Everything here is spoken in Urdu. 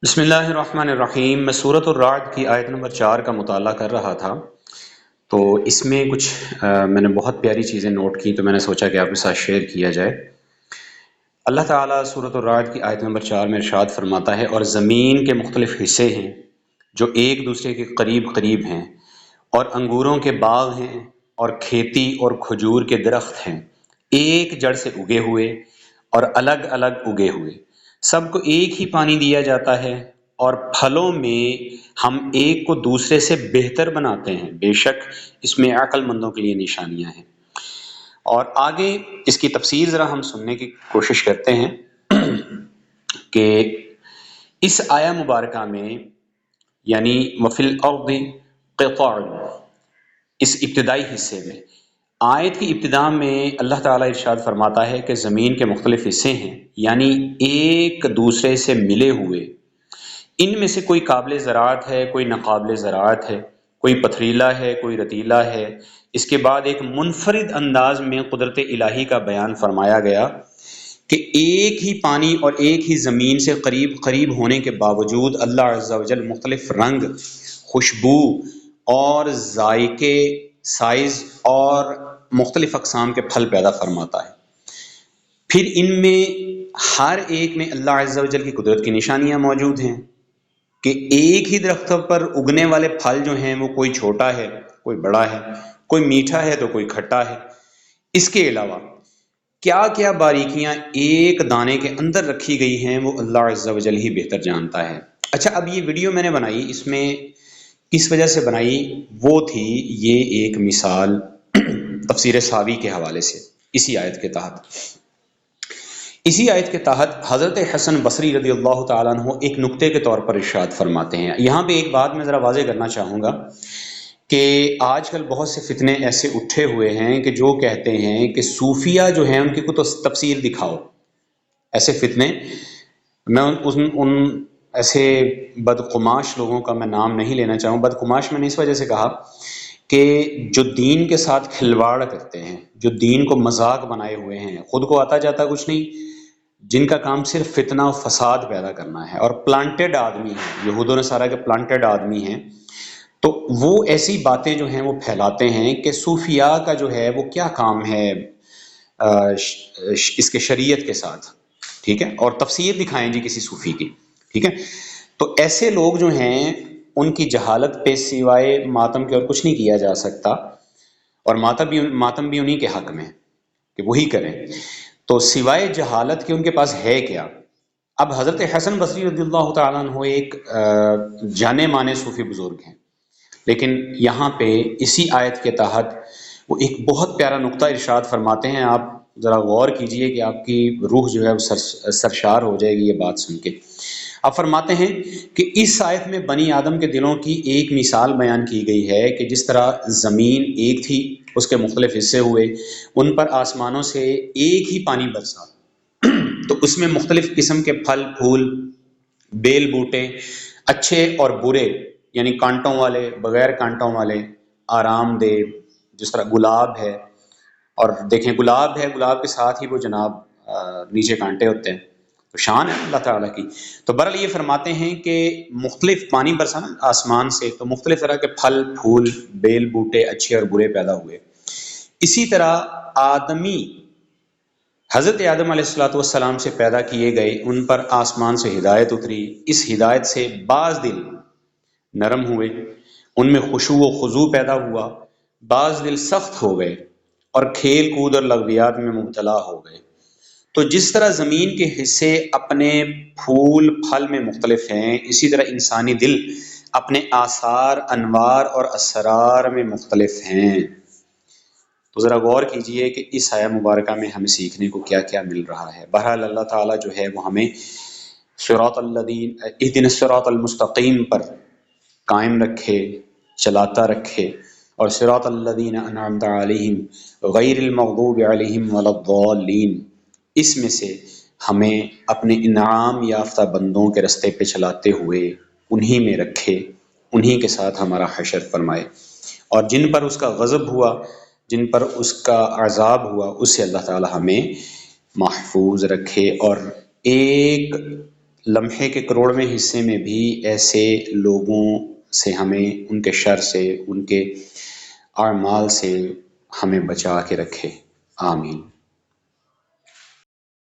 بسم اللہ الرحمن الرحیم۔ میں سورۃ الرعد کی آیت نمبر 4 کا مطالعہ کر رہا تھا، تو اس میں کچھ میں نے بہت پیاری چیزیں نوٹ کی، تو میں نے سوچا کہ آپ کے ساتھ شیئر کیا جائے۔ اللہ تعالیٰ سورۃ الرعد کی آیت نمبر 4 میں ارشاد فرماتا ہے، اور زمین کے مختلف حصے ہیں جو ایک دوسرے کے قریب قریب ہیں، اور انگوروں کے باغ ہیں اور کھیتی اور کھجور کے درخت ہیں، ایک جڑ سے اگے ہوئے اور الگ الگ اگے ہوئے، سب کو ایک ہی پانی دیا جاتا ہے، اور پھلوں میں ہم ایک کو دوسرے سے بہتر بناتے ہیں، بے شک اس میں عقل مندوں کے لیے نشانیاں ہیں۔ اور آگے اس کی تفسیر ذرا ہم سننے کی کوشش کرتے ہیں کہ اس آیہ مبارکہ میں، یعنی وفی الارض قطع، اس ابتدائی حصے میں، آیت کی ابتدا میں اللہ تعالیٰ ارشاد فرماتا ہے کہ زمین کے مختلف حصے ہیں، یعنی ایک دوسرے سے ملے ہوئے، ان میں سے کوئی قابل زراعت ہے، کوئی ناقابل زراعت ہے، کوئی پتھریلا ہے، کوئی رتیلا ہے۔ اس کے بعد ایک منفرد انداز میں قدرت الہی کا بیان فرمایا گیا کہ ایک ہی پانی اور ایک ہی زمین سے قریب قریب ہونے کے باوجود اللہ عز و جل مختلف رنگ، خوشبو اور ذائقے، سائز اور مختلف اقسام کے پھل پیدا فرماتا ہے۔ پھر ان میں ہر ایک میں اللہ عز و جل کی قدرت کی نشانیاں موجود ہیں کہ ایک ہی درخت پر اگنے والے پھل جو ہیں وہ کوئی چھوٹا ہے، کوئی بڑا ہے، کوئی میٹھا ہے تو کوئی کھٹا ہے۔ اس کے علاوہ کیا کیا باریکیاں ایک دانے کے اندر رکھی گئی ہیں وہ اللہ عز و جل ہی بہتر جانتا ہے۔ اچھا، اب یہ ویڈیو میں نے بنائی، اس میں کس وجہ سے بنائی، وہ تھی یہ ایک مثال تفسیر ساوی کے حوالے سے اسی آیت کے تحت حضرت حسن بصری رضی اللہ تعالیٰ عنہ ایک نکتے کے طور پر ارشاد فرماتے ہیں۔ یہاں پہ ایک بات میں ذرا واضح کرنا چاہوں گا کہ آج کل بہت سے فتنے ایسے اٹھے ہوئے ہیں کہ جو کہتے ہیں کہ صوفیہ جو ہیں ان کی کو تفسیر دکھاؤ۔ ایسے فتنے، میں ان ایسے بدقماش لوگوں کا میں نام نہیں لینا چاہوں۔ بدقماش میں نے اس وجہ سے کہا کہ جو دین کے ساتھ کھلواڑ کرتے ہیں، جو دین کو مذاق بنائے ہوئے ہیں، خود کو آتا جاتا کچھ نہیں، جن کا کام صرف فتنہ و فساد پیدا کرنا ہے، اور پلانٹڈ آدمی ہیں، یہود و نصارہ کے پلانٹڈ آدمی ہیں، تو وہ ایسی باتیں جو ہیں وہ پھیلاتے ہیں کہ صوفیاء کا جو ہے وہ کیا کام ہے اس کے شریعت کے ساتھ، ٹھیک ہے، اور تفسیر دکھائیں جی کسی صوفی کی، ٹھیک ہے۔ تو ایسے لوگ جو ہیں ان کی جہالت پہ سوائے ماتم کے اور کچھ نہیں کیا جا سکتا، اور ماتم بھی انہی کے حق میں کہ وہی کریں۔ تو سوائے جہالت کے ان کے پاس ہے کیا؟ اب حضرت حسن بصری رضی اللہ تعالیٰ عنہ ایک جانے مانے صوفی بزرگ ہیں، لیکن یہاں پہ اسی آیت کے تحت وہ ایک بہت پیارا نقطہ ارشاد فرماتے ہیں۔ آپ ذرا غور کیجئے کہ آپ کی روح جو ہے وہ سرشار ہو جائے گی یہ بات سن کے۔ آپ فرماتے ہیں کہ اس آیت میں بنی آدم کے دلوں کی ایک مثال بیان کی گئی ہے کہ جس طرح زمین ایک تھی، اس کے مختلف حصے ہوئے، ان پر آسمانوں سے ایک ہی پانی برسا، تو اس میں مختلف قسم کے پھل پھول، بیل بوٹے، اچھے اور برے، یعنی کانٹوں والے، بغیر کانٹوں والے، آرام دہ، جس طرح گلاب ہے، اور دیکھیں گلاب ہے، گلاب کے ساتھ ہی وہ جناب نیچے کانٹے ہوتے ہیں، تو شان ہے اللہ تعالیٰ کی۔ تو بہرحال یہ فرماتے ہیں کہ مختلف پانی برسا نا آسمان سے، تو مختلف طرح کے پھل پھول، بیل بوٹے اچھے اور برے پیدا ہوئے۔ اسی طرح آدمی حضرت آدم علیہ السلام سے پیدا کیے گئے، ان پر آسمان سے ہدایت اتری، اس ہدایت سے بعض دل نرم ہوئے، ان میں خشوع و خضوع پیدا ہوا، بعض دل سخت ہو گئے اور کھیل کود اور لغویات میں مبتلا ہو گئے۔ تو جس طرح زمین کے حصے اپنے پھول پھل میں مختلف ہیں، اسی طرح انسانی دل اپنے آثار، انوار اور اسرار میں مختلف ہیں۔ تو ذرا غور کیجئے کہ اس آیہ مبارکہ میں ہمیں سیکھنے کو کیا کیا مل رہا ہے۔ بہرحال اللہ تعالیٰ جو ہے وہ ہمیں صراط الذین اہدنا الصراط المستقیم پر قائم رکھے، چلاتا رکھے، اور صراط الذین انعمت علیہم غیر المغضوب علیہم ولا الضالین، اس میں سے ہمیں اپنے انعام یافتہ بندوں کے رستے پہ چلاتے ہوئے انہی میں رکھے، انہی کے ساتھ ہمارا حشر فرمائے، اور جن پر اس کا غضب ہوا، جن پر اس کا عذاب ہوا، اس سے اللہ تعالی ہمیں محفوظ رکھے، اور ایک لمحے کے کروڑویں حصے میں بھی ایسے لوگوں سے ہمیں، ان کے شر سے، ان کے اعمال سے ہمیں بچا کے رکھے، آمین۔